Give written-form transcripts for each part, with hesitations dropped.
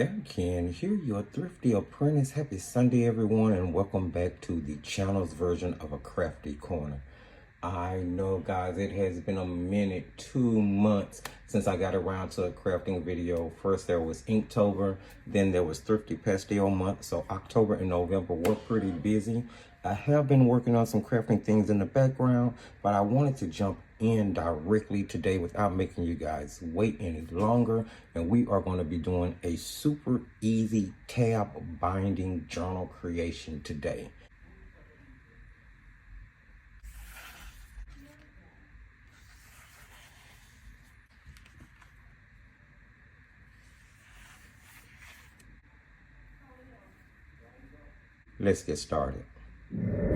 there, Ken here, your thrifty apprentice. Happy Sunday, everyone, and welcome back to the channel's version of a crafty corner. I know, guys, it has been a minute, 2 months since I got around to a crafting video. First there was Inktober, then there was Thrifty Pastel month, so October and November were pretty busy. I have been working on some crafting things in the background, but I wanted to jump in directly today without making you guys wait any longer. And we are going to be doing a super easy tab binding journal creation today. Let's get started.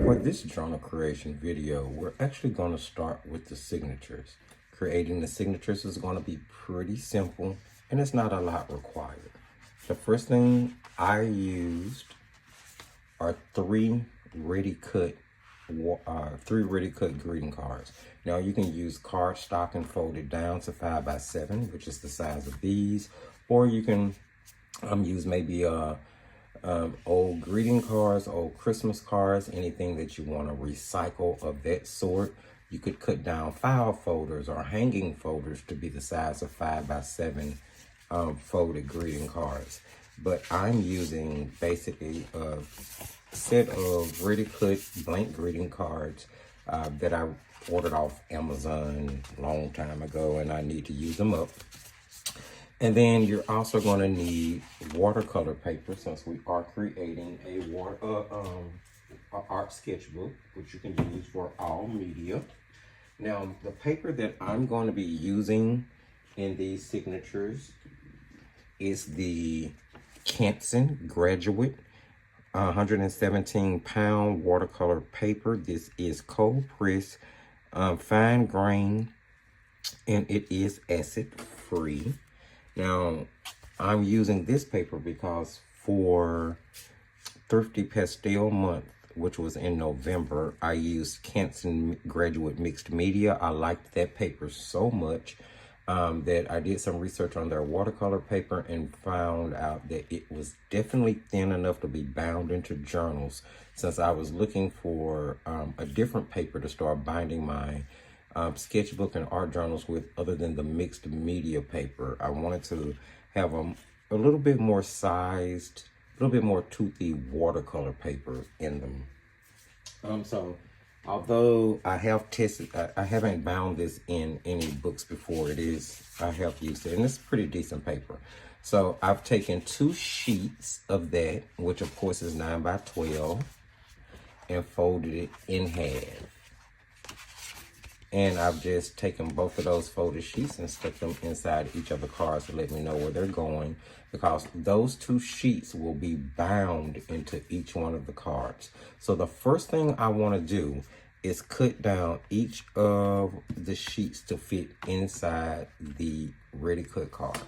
For this journal creation video, we're actually going to start with the signatures. Creating the signatures is going to be pretty simple, and it's not a lot required. The first thing I used are three ready cut greeting cards. Now you can use cardstock and fold it down to 5x7, which is the size of these, or you can use maybe old greeting cards, old Christmas cards, anything that you want to recycle of that sort. You could cut down file folders or hanging folders to be the size of 5x7 folded greeting cards. But I'm using basically a set of ready cut blank greeting cards that I ordered off Amazon a long time ago, and I need to use them up. And then you're also going to need watercolor paper, since we are creating a art sketchbook, which you can use for all media. Now, the paper that I'm going to be using in these signatures is the Canson Graduate 117-pound watercolor paper. This is cold press, fine grain, and it is acid free. Now, I'm using this paper because for Thrifty Pastel month, which was in November, I used Canson Graduate Mixed Media. I liked that paper so much that I did some research on their watercolor paper and found out that it was definitely thin enough to be bound into journals. Since I was looking for a different paper to start binding my sketchbook and art journals with, other than the mixed media paper, I wanted to have a little bit more sized, a little bit more toothy watercolor paper in them. So although I have tested, I haven't bound this in any books before, I have used it, and it's pretty decent paper. So I've taken 2 sheets of that, which of course is 9x12, and folded it in half. And I've just taken both of those folded sheets and stuck them inside each of the cards to let me know where they're going, because those 2 sheets will be bound into each one of the cards. So the first thing I want to do is cut down each of the sheets to fit inside the ready cut card.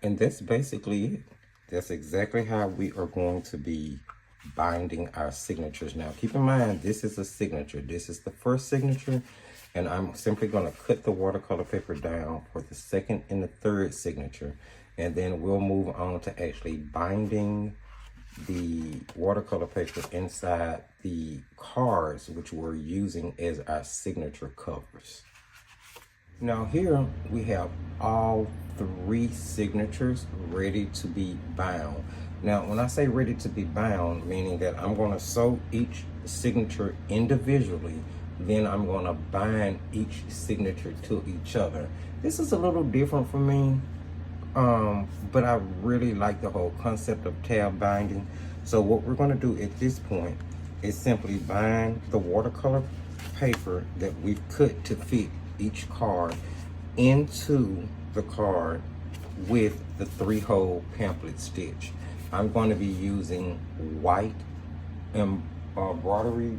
And that's basically it. That's exactly how we are going to be binding our signatures. Now, keep in mind, this is a signature. This is the first signature, and I'm simply going to cut the watercolor paper down for the second and the third signature. And then we'll move on to actually binding the watercolor paper inside the cards, which we're using as our signature covers. Now here we have all 3 signatures ready to be bound. Now when I say ready to be bound, meaning that I'm going to sew each signature individually, then I'm going to bind each signature to each other. This is a little different for me, but I really like the whole concept of tab binding. So what we're going to do at this point is simply bind the watercolor paper that we've cut to fit each card into the card with the 3-hole pamphlet stitch. I'm going to be using white embroidery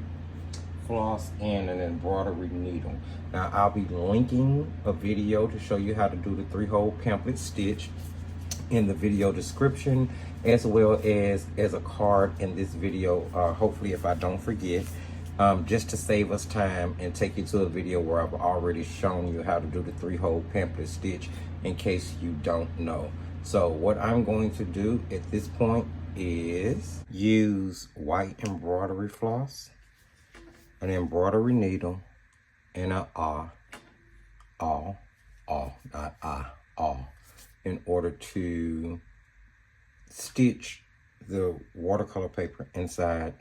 floss and an embroidery needle. Now I'll be linking a video to show you how to do the 3-hole pamphlet stitch in the video description, as well as a card in this video, hopefully if I don't forget, just to save us time and take you to a video where I've already shown you how to do the 3-hole pamphlet stitch in case you don't know. So what I'm going to do at this point is use white embroidery floss, an embroidery needle, and a in order to stitch the watercolor paper inside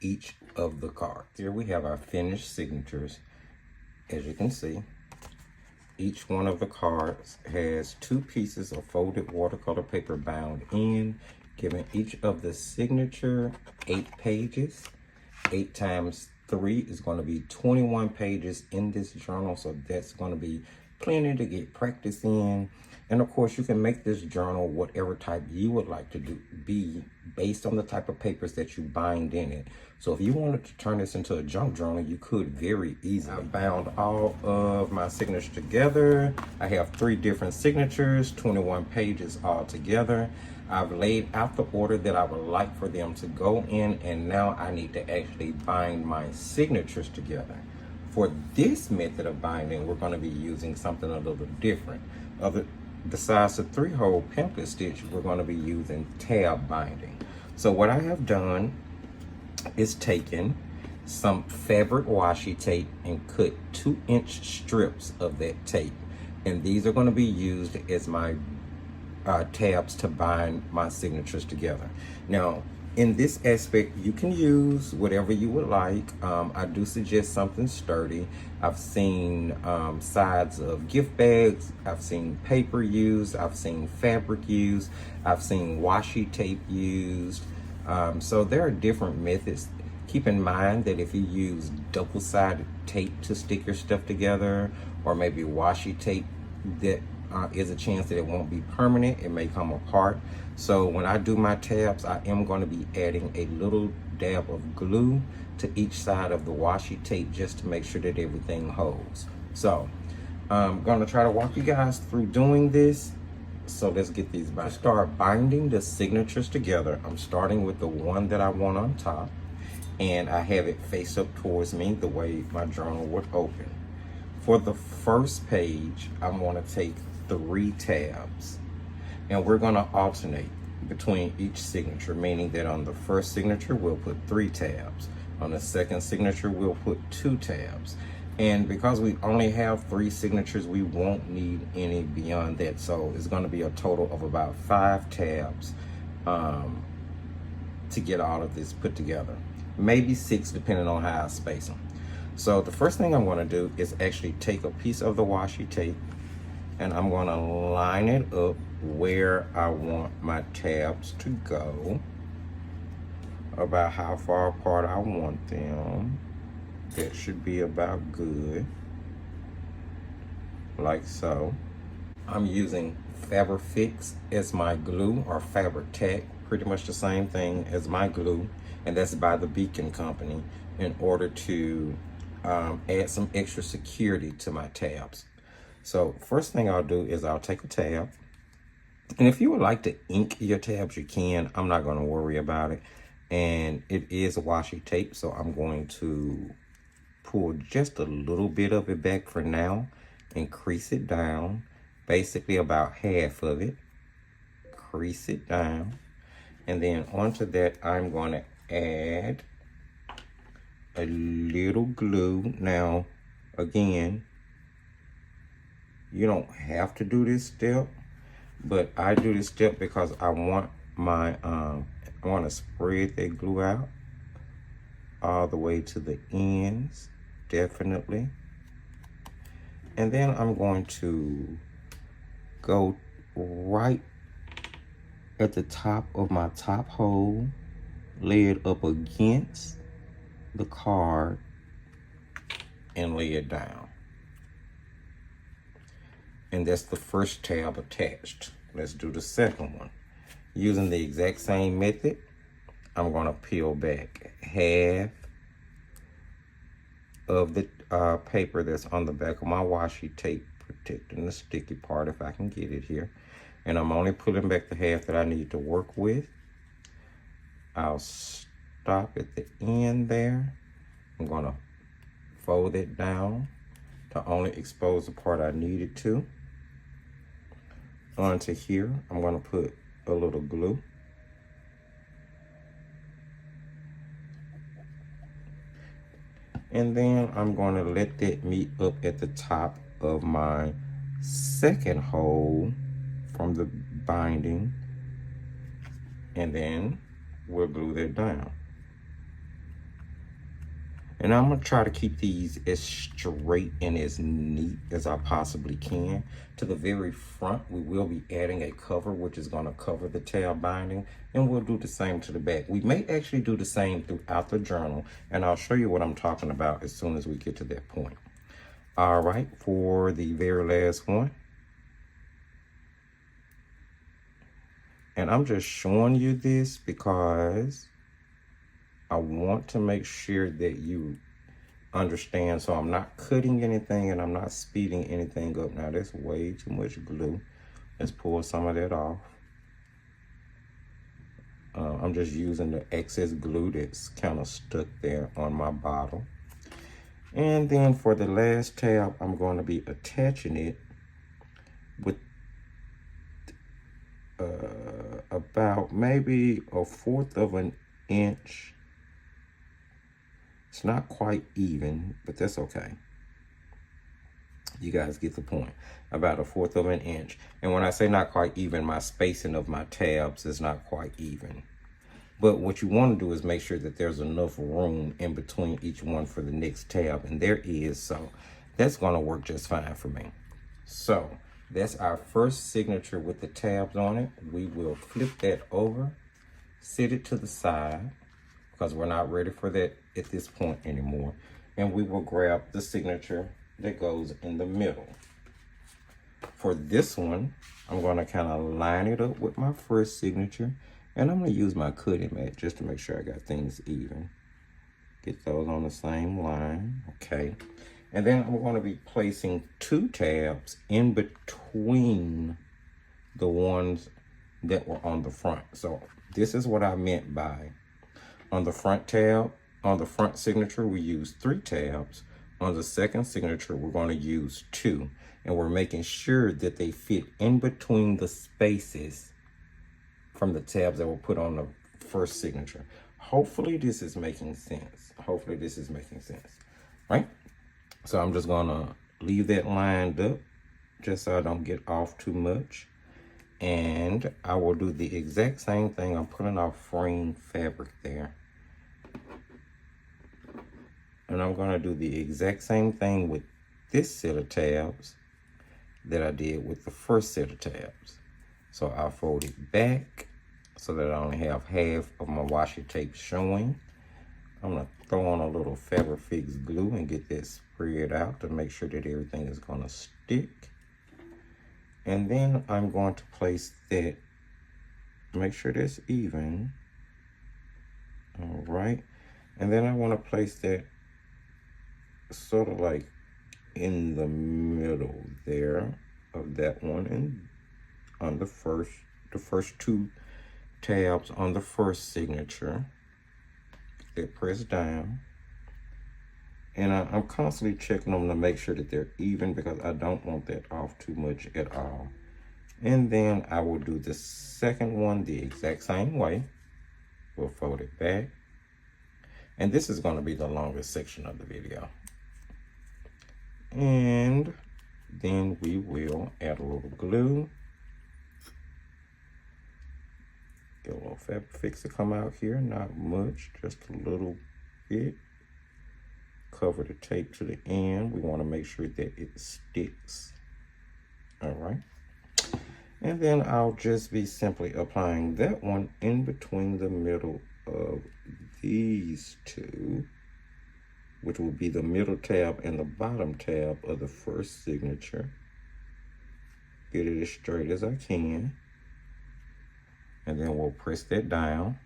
each of the cards. Here we have our finished signatures. As you can see, each one of the cards has 2 pieces of folded watercolor paper bound in, giving each of the signature 8 pages. 8 times 3 is going to be 21 pages in this journal, so that's going to be plenty to get practice in. And of course, you can make this journal whatever type you would like to be based on the type of papers that you bind in it. So if you wanted to turn this into a junk journal, you could very easily. I bound all of my signatures together. I have 3 different signatures, 21 pages all together. I've laid out the order that I would like for them to go in, and now I need to actually bind my signatures together. For this method of binding, we're going to be using something a little bit different. Besides the 3-hole pamphlet stitch, we're going to be using tab binding. So what I have done is taken some fabric washi tape and cut 2-inch strips of that tape. And these are going to be used as my tabs to bind my signatures together. Now, in this aspect, you can use whatever you would like. I do suggest something sturdy. I've seen sides of gift bags. I've seen paper used. I've seen fabric used. I've seen washi tape used. So there are different methods. Keep in mind that if you use double-sided tape to stick your stuff together, or maybe washi tape, that is a chance that it won't be permanent. It may come apart. So when I do my tabs, I am going to be adding a little dab of glue to each side of the washi tape just to make sure that everything holds. So I'm going to try to walk you guys through doing this. So let's get these binded. To start binding the signatures together, I'm starting with the one that I want on top, and I have it face up towards me the way my journal would open. For the first page, I'm going to take 3 tabs, and we're going to alternate between each signature, meaning that on the first signature we'll put 3 tabs, on the second signature we'll put 2 tabs, and because we only have 3 signatures, we won't need any beyond that. So it's going to be a total of about 5 tabs to get all of this put together, maybe 6 depending on how I space them. So the first thing I'm going to do is actually take a piece of the washi tape, and I'm going to line it up where I want my tabs to go, about how far apart I want them. That should be about good, like so. I'm using Fabric Fix as my glue, or Fabric Tack, pretty much the same thing as my glue, and that's by the Beacon Company, in order to add some extra security to my tabs. So first thing I'll do is I'll take a tab, and if you would like to ink your tabs, you can. I'm not going to worry about it, and it is a washi tape, so I'm going to pull just a little bit of it back for now and crease it down, basically about half of it. Crease it down, and then onto that I'm going to add a little glue. Now again, you don't have to do this step, but I do this step because I want my I want to spread that glue out all the way to the ends, definitely. And then I'm going to go right at the top of my top hole, lay it up against the card, and lay it down. And that's the first tab attached. Let's do the second one. Using the exact same method, I'm going to peel back half of the paper that's on the back of my washi tape, protecting the sticky part if I can get it here. And I'm only pulling back the half that I need to work with. I'll stop at the end there. I'm going to fold it down to only expose the part I needed to. Onto here, I'm going to put a little glue. And then I'm going to let that meet up at the top of my second hole from the binding. And then we'll glue that down. And I'm going to try to keep these as straight and as neat as I possibly can. To the very front, we will be adding a cover, which is going to cover the tab binding. And we'll do the same to the back. We may actually do the same throughout the journal. And I'll show you what I'm talking about as soon as we get to that point. All right, for the very last one. And I'm just showing you this because I want to make sure that you understand. So I'm not cutting anything and I'm not speeding anything up. Now that's way too much glue. Let's pull some of that off. I'm just using the excess glue that's kind of stuck there on my bottle. And then for the last tab, I'm going to be attaching it with about maybe 1/4 of an inch. It's not quite even, but that's okay. You guys get the point. About 1/4 of an inch. And when I say not quite even, my spacing of my tabs is not quite even. But what you want to do is make sure that there's enough room in between each one for the next tab. And there is, so that's going to work just fine for me. So that's our first signature with the tabs on it. We will flip that over, set it to the side, because we're not ready for that at this point anymore. And we will grab the signature that goes in the middle. For this one, I'm going to kind of line it up with my first signature. And I'm going to use my cutting mat just to make sure I got things even. Get those on the same line. Okay. And then I'm going to be placing 2 tabs in between the ones that were on the front. So this is what I meant by on the front tab, on the front signature, we use 3 tabs. On the second signature, we're going to use 2. And we're making sure that they fit in between the spaces from the tabs that were put on the first signature. Hopefully this is making sense. Hopefully this is making sense, right? So I'm just gonna leave that lined up just so I don't get off too much. And I will do the exact same thing. I'm putting off frame fabric there. And I'm gonna do the exact same thing with this set of tabs that I did with the first set of tabs. So I'll fold it back so that I only have half of my washi tape showing. I'm gonna throw on a little Fabric Fix glue and get that spread out to make sure that everything is gonna stick. And then I'm going to place that, make sure that's even. All right. And then I wanna place that sort of like in the middle there of that one, and on the first 2 tabs on the first signature. They're pressed down. And I'm constantly checking them to make sure that they're even because I don't want that off too much at all. And then I will do the second one the exact same way. We'll fold it back. And this is going to be the longest section of the video. And then we will add a little glue. Get a little Fabric Fix to come out here, not much, just a little bit. Cover the tape to the end. We want to make sure that it sticks. All right. And then I'll just be simply applying that one in between the middle of these 2, which will be the middle tab and the bottom tab of the first signature. get it as straight as I can. And then we'll press that down.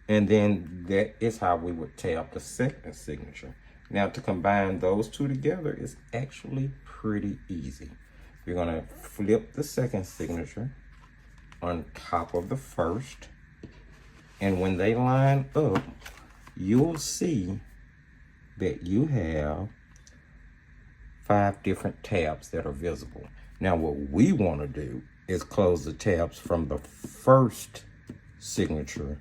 And then that is how we would tab the second signature. Now to combine those two together is actually pretty easy. We're gonna flip the second signature on top of the first. And when they line up, you'll see that you have 5 different tabs that are visible. Now what we wanna do is close the tabs from the first signature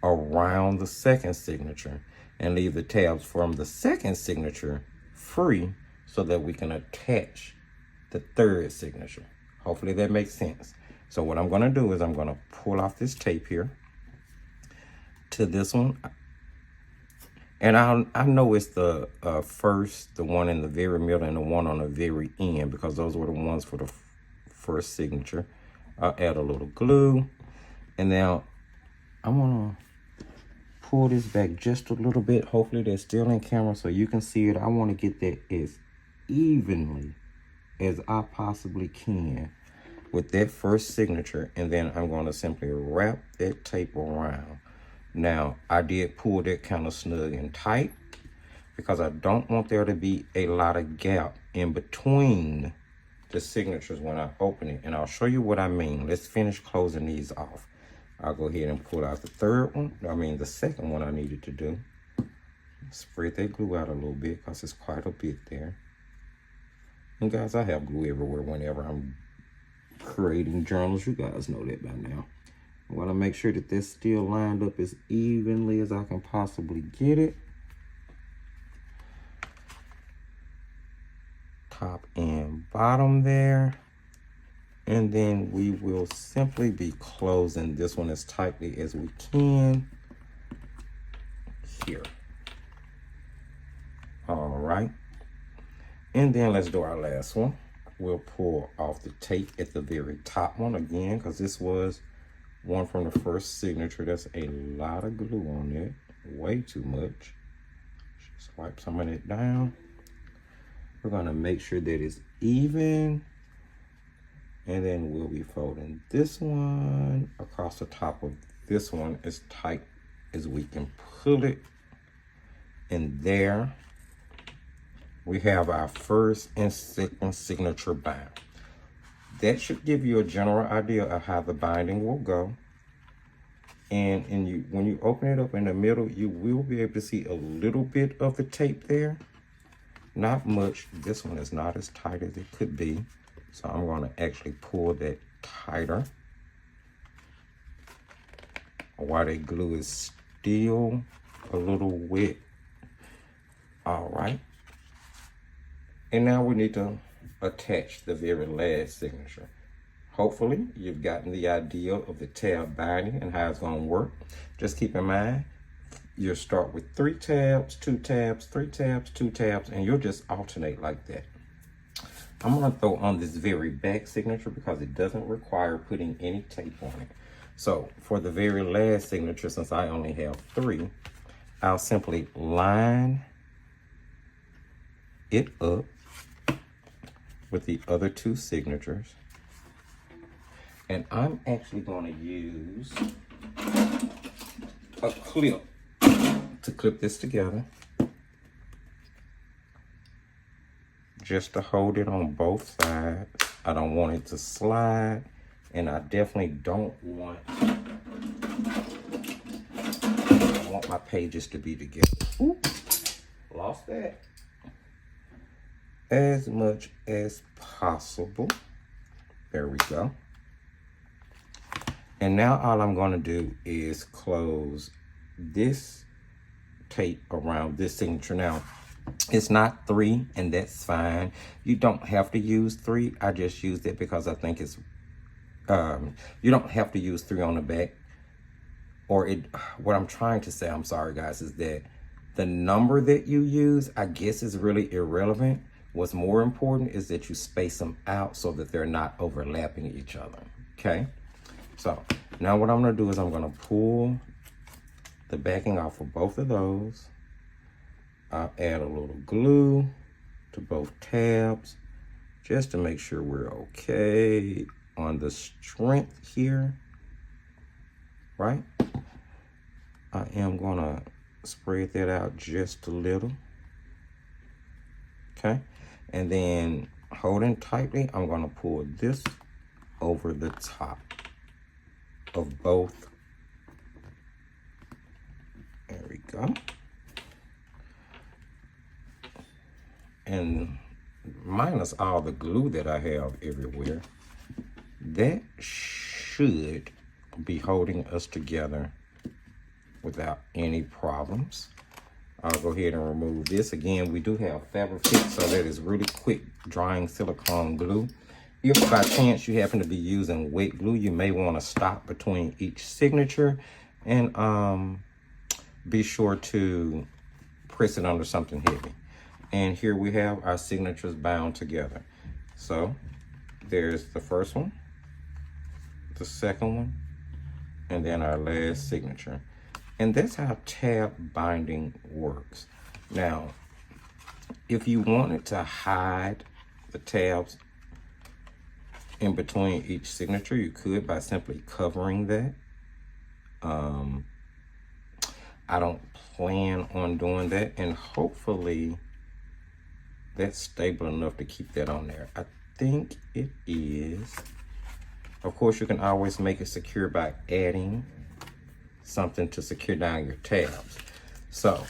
around the second signature and leave the tabs from the second signature free so that we can attach the third signature. Hopefully that makes sense. So what I'm gonna do is I'm gonna pull off this tape here to this one. And I know it's the first, the one in the very middle and the one on the very end because those were the ones for the first signature. I'll add a little glue. And now I'm gonna pull this back just a little bit. Hopefully that's still in camera so you can see it. I want to get that as evenly as I possibly can with that first signature, and then I'm going to simply wrap that tape around. Now I did pull that kind of snug and tight because I don't want there to be a lot of gap in between the signatures when I open it, and I'll show you what I mean. Let's finish closing these off. I'll go ahead and pull out the the second one I needed to do. Spread that glue out a little bit because it's quite a bit there. And guys, I have glue everywhere whenever I'm creating journals. You guys know that by now. I want to make sure that this still lined up as evenly as I can possibly get it. Top and bottom there. And then we will simply be closing this one as tightly as we can here. All right. And then let's do our last one. We'll pull off the tape at the very top one again, because this was one from the first signature. That's a lot of glue on it. Way too much. Just wipe some of it down. We're going to make sure that it's even. And then we'll be folding this one across the top of this one as tight as we can pull it. And there we have our first and second signature bind. That should give you a general idea of how the binding will go. And when you open it up in the middle, you will be able to see a little bit of the tape there. Not much. This one is not as tight as it could be. So I'm going to actually pull that tighter while that glue is still a little wet. All right. And now we need to attach the very last signature. Hopefully you've gotten the idea of the tab binding and how it's going to work. Just keep in mind, you'll start with 3 tabs, 2 tabs, 3 tabs, 2 tabs, and you'll just alternate like that. I'm going to throw on this very back signature because it doesn't require putting any tape on it. So for the very last signature, since I only have 3, I'll simply line it up with the other 2 signatures. And I'm actually going to use a clip to clip this together, just to hold it on both sides. I don't want it to slide, and I definitely don't want my pages to be together. Ooh, lost that. As much as possible. There we go. And now all I'm going to do is close this tape around this signature. Now, it's not 3, and that's fine. You don't have to use 3. I just used it because I think it's, you don't have to use 3 on the back. Or what I'm trying to say, I'm sorry guys, is that the number that you use, I guess, is really irrelevant. What's more important is that you space them out so that they're not overlapping each other, okay? So now what I'm gonna do is I'm gonna pull the backing off of both of those. I'll add a little glue to both tabs, just to make sure we're okay on the strength here, right? I am gonna spread that out just a little, okay? And then holding tightly, I'm gonna pull this over the top of both. There we go. And minus all the glue that I have everywhere, that should be holding us together without any problems. I'll go ahead and remove this. Again, we do have Fabrifix, so that is really quick drying silicone glue. If by chance you happen to be using wet glue, you may want to stop between each signature and be sure to press it under something heavy. And here we have our signatures bound together. So there's the first one, the second one, and then our last signature. And that's how tab binding works. Now, if you wanted to hide the tabs in between each signature, you could by simply covering that. I don't plan on doing that, and hopefully that's stable enough to keep that on there. I think it is. Of course, you can always make it secure by adding something to secure down your tabs. So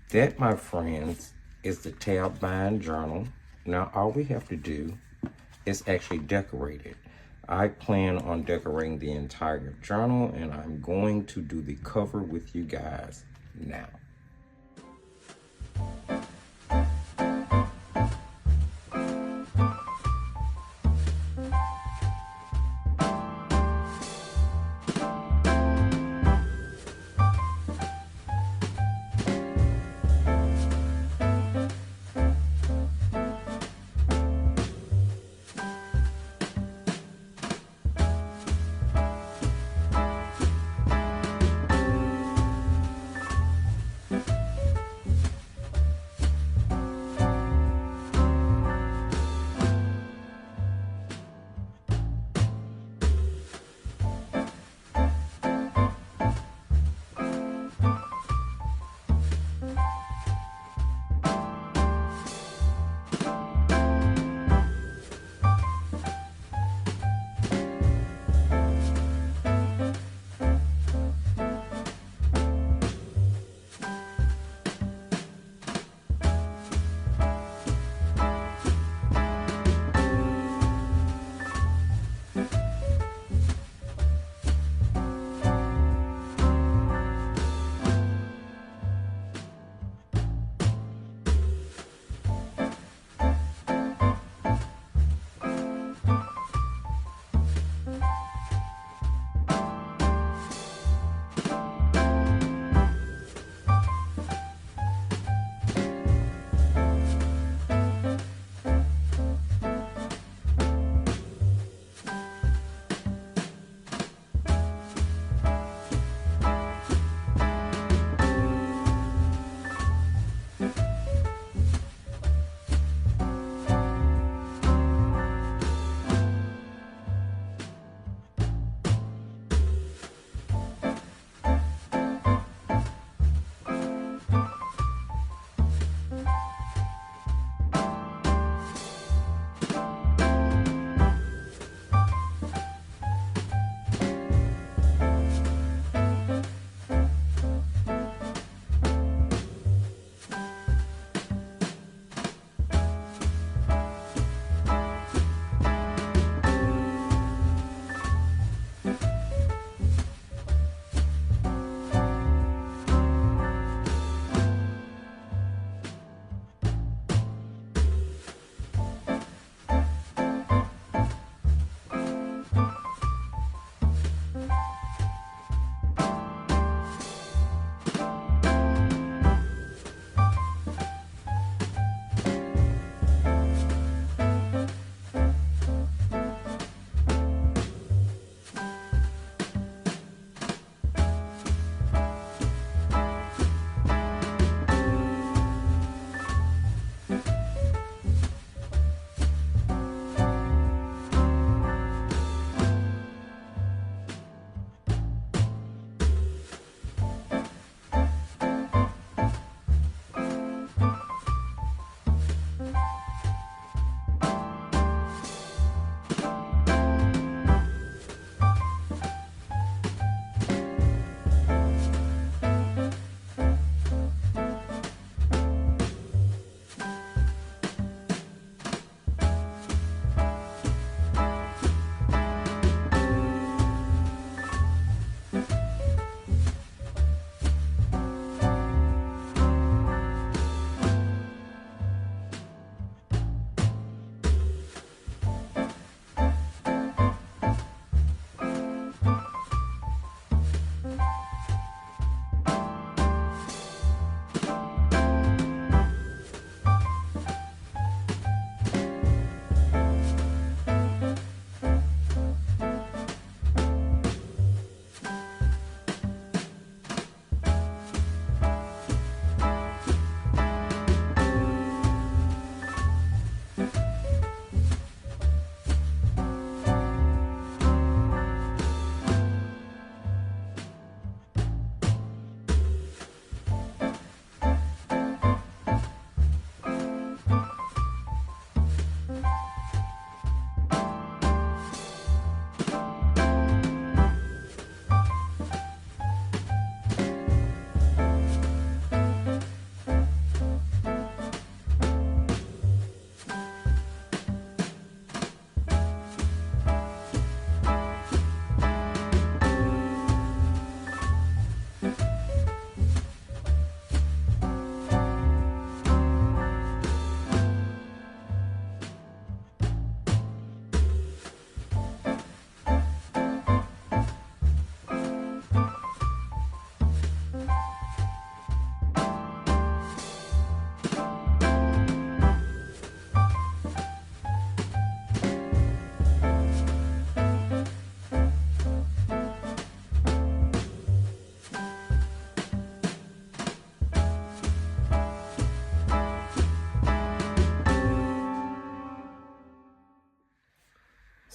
that, my friends, is the tab bind journal. Now all we have to do is actually decorate it. I plan on decorating the entire journal, and I'm going to do the cover with you guys now.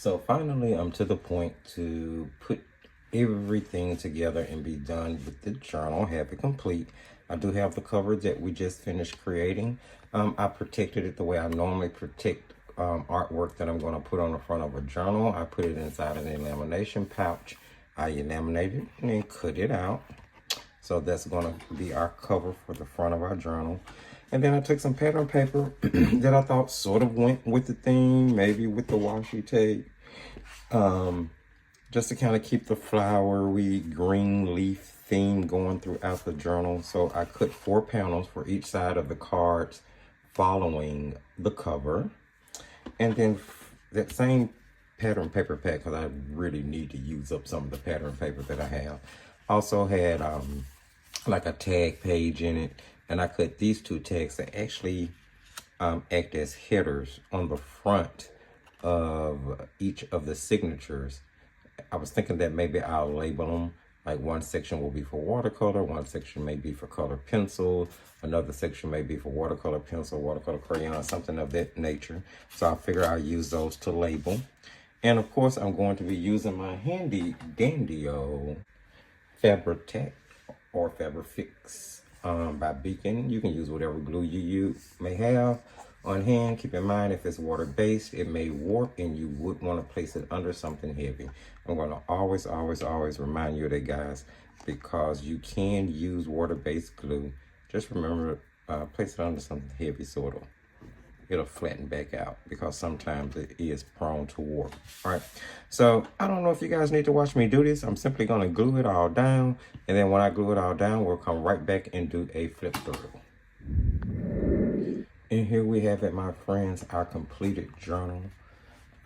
So finally, I'm to the point to put everything together and be done with the journal, have it complete. I do have the cover that we just finished creating. I protected it the way I normally protect artwork that I'm going to put on the front of a journal. I put it inside an lamination pouch. I laminated it and then cut it out. So that's going to be our cover for the front of our journal. And then I took some pattern paper that I thought sort of went with the theme, maybe with the washi tape, just to kind of keep the flowery green leaf theme going throughout the journal. So I cut 4 panels for each side of the cards following the cover. And then that same pattern paper pack, because I really need to use up some of the pattern paper that I have, also had like a tag page in it. And I cut these 2 tags that actually act as headers on the front of each of the signatures. I was thinking that maybe I'll label them. Like one section will be for watercolor, one section may be for color pencil, another section may be for watercolor pencil, watercolor crayon, something of that nature. So I figure I'll use those to label. And of course, I'm going to be using my handy dandy Fabri-Tac or Fabri-Fix by Beacon. You can use whatever glue you may have on hand. Keep in mind, if it's water-based, it may warp and you would want to place it under something heavy. I'm going to always remind you of that, guys, because you can use water-based glue. Just remember, place it under something heavy so it'll flatten back out, because sometimes it is prone to warp. All right, so I don't know if you guys need to watch me do this. I'm simply going to glue it all down, and then when I glue it all down, we'll come right back and do a flip through. And here we have it, my friends, our completed journal.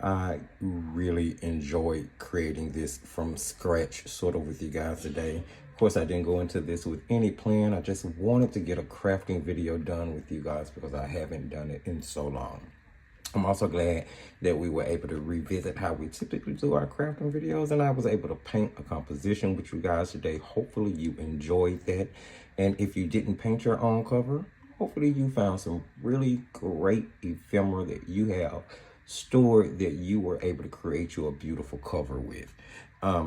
I really enjoyed creating this from scratch sort of with you guys today. Of course, I didn't go into this with any plan. I just wanted to get a crafting video done with you guys because I haven't done it in so long. I'm also glad that we were able to revisit how we typically do our crafting videos, and I was able to paint a composition with you guys today. Hopefully you enjoyed that. And if you didn't paint your own cover, hopefully you found some really great ephemera that you have stored that you were able to create you a beautiful cover with.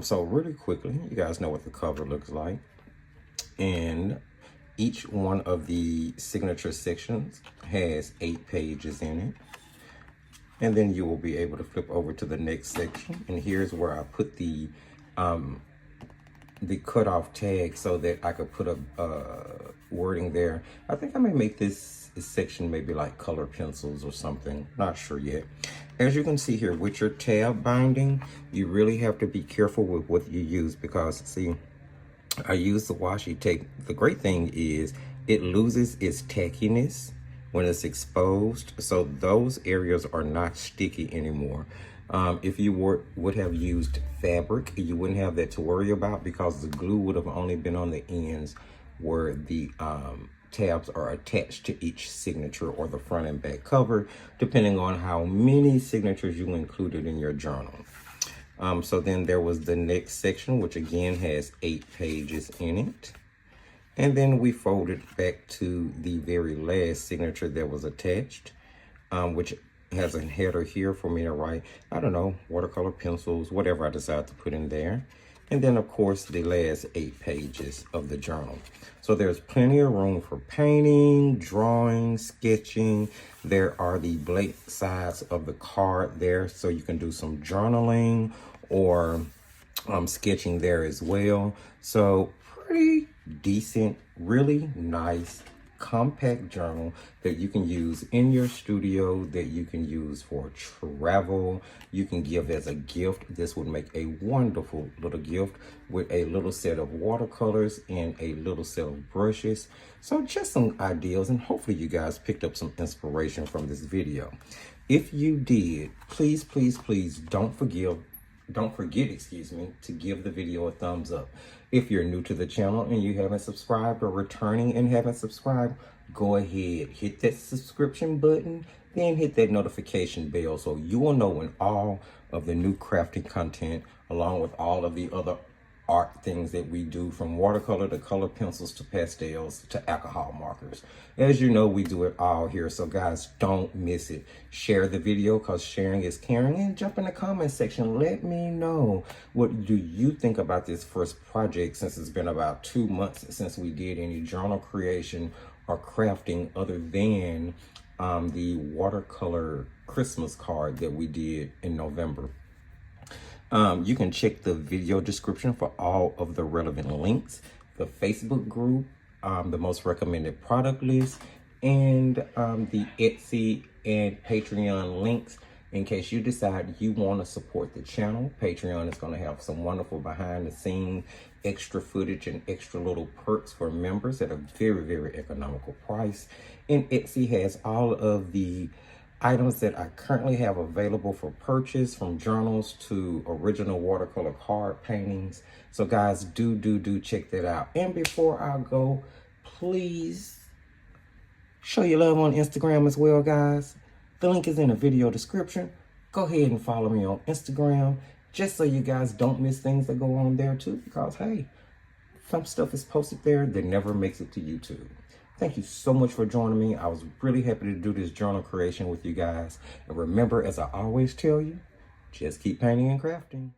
So really quickly, you guys know what the cover looks like. And each one of the signature sections has 8 pages in it. And then you will be able to flip over to the next section. And here's where I put the cutoff tag so that I could put a wording there. I think I may make this section maybe like color pencils or something, not sure yet. As you can see here with your tab binding, you really have to be careful with what you use, because see, I use the washi tape. The great thing is it loses its tackiness when it's exposed, so those areas are not sticky anymore. If you would have used fabric, you wouldn't have that to worry about, because the glue would have only been on the ends where the tabs are attached to each signature, or the front and back cover, depending on how many signatures you included in your journal. So then there was the next section, which again has 8 pages in it. And then we folded back to the very last signature that was attached, which has a header here for me to write, I don't know, watercolor pencils, whatever I decide to put in there. And then, of course, the last 8 pages of the journal. So there's plenty of room for painting, drawing, sketching. There are the blank sides of the card there, so you can do some journaling or sketching there as well. So pretty decent, really nice, compact journal that you can use in your studio, that you can use for travel, you can give as a gift. This would make a wonderful little gift with a little set of watercolors and a little set of brushes. So just some ideas, and hopefully you guys picked up some inspiration from this video. If you did, please don't forget, to give the video a thumbs up. If you're new to the channel and you haven't subscribed, or returning and haven't subscribed, go ahead, hit that subscription button, then hit that notification bell so you will know when all of the new crafting content, along with all of the other art things that we do, from watercolor to color pencils to pastels to alcohol markers. As you know, we do it all here. So guys, don't miss it. Share the video, because sharing is caring, and jump in the comment section. Let me know, what do you think about this first project, since it's been about 2 months since we did any journal creation or crafting other than the watercolor Christmas card that we did in November. You can check the video description for all of the relevant links, the Facebook group, the most recommended product list, and the Etsy and Patreon links. In case you decide you want to support the channel, Patreon is going to have some wonderful behind the scenes extra footage and extra little perks for members at a very, very economical price. And Etsy has all of the items that I currently have available for purchase, from journals to original watercolor card paintings. So guys, do check that out. And before I go, please show your love on Instagram as well, guys. The link is in the video description. Go ahead and follow me on Instagram, just so you guys don't miss things that go on there too, because hey, some stuff is posted there that never makes it to YouTube. Thank you so much for joining me. I was really happy to do this journal creation with you guys. And remember, as I always tell you, just keep painting and crafting.